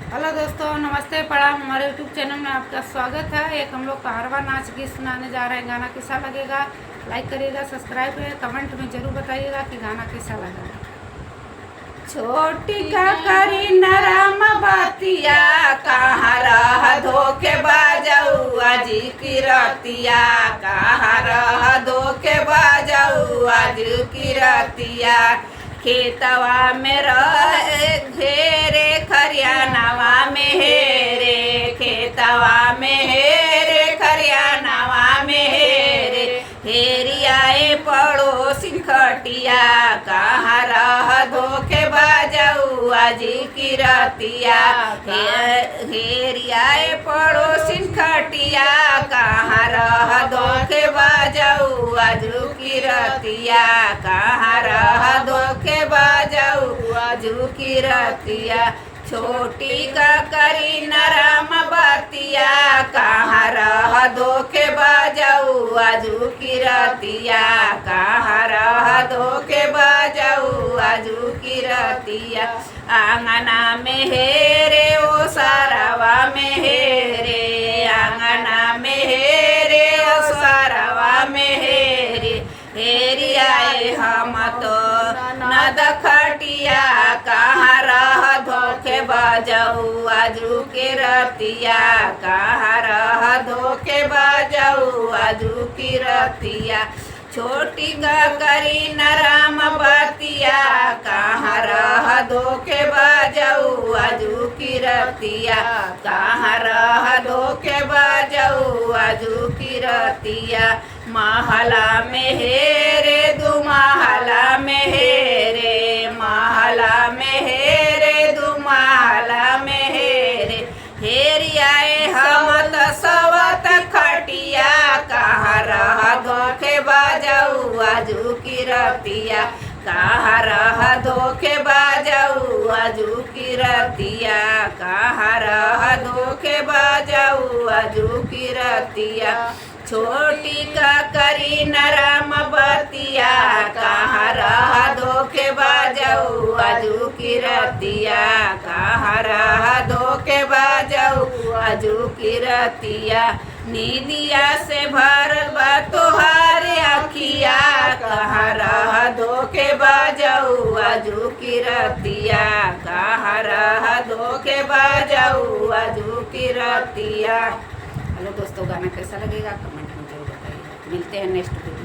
Hello दोस्तों, नमस्ते, प्रणाम। हमारे यूट्यूब चैनल में आपका स्वागत है। एक हम लोग कारवा नाच गीत सुनाने जा रहे हैं। गाना कैसा लगेगा लाइक करिएगा, सब्सक्राइब करिएगा, कमेंट में ज़रूर बताइएगा कि गाना कैसा लगा। छोटी का करी नरम बातिया, कहाँ रह धोखे बाजौआ जी की रतिया, कहाँ रह धोखे बाजौआ जी की रतिया। खेतवा में रहे घेरे खरियानवा में हेरे, खेतवा में हेरे खरियानवा में हेरे, हेरियाए पड़ोसी खटिया, कहाँ रह धोखे बाजौआ जी की रतिया। हेरियाए पड़ोसी खटिया, कहाँ रह धोखे बाजौआ जी की रतिया, कहाँ रह धोखे बाजौआ जी की रतिया। छोटी का करी नरम बातिया, कहाँ रह धोखे बाजौआ जी की रतिया, कहाँ रह धोखे बाजौआ जी की रतिया। आंगना में हेरे ओ सारावा में हेरे, आंगना में हेरे ओ सारावा में हेरे, हेरी आए हम तो नद खटिया, कहाँ रह धोखे बाजौआ जी की रतिया, कहाँ रह धोखे बाजौआ जी की रतिया। छोटी का करी नरम बातिया, कहाँ रह धोखे बाजौआ जी की रतिया, कहाँ रह धोखे बाजौआ जी की रतिया। महला में हेरे दू महला में हेरे, महला में हेरे दू महला में हेरे, हेरियाए हम त सवत खटिया, कहाँ रह धोखे बाजौआ जी की रतिया, कहाँ रह धोखे बाजौआ जी की रतिया, कहाँ रह धोखे बाजौआ जी की रतिया। छोटी का करी नरम बतिया, कहाँ रह धोखे बाजौआ जी की रतिया, कहाँ रह धोखे बाजौआ जी की रतिया। नीदिया से भरल बा तोहार अखिया, कहाँ रह धोखे बाजौआ जी की रतिया, कहाँ रह धोखे बाजौआ जी की रतिया। हेलो दोस्तों, गाना कैसा लगेगा कमेंट में जरूर बताइए। मिलते हैं नेक्स्ट वीडियो।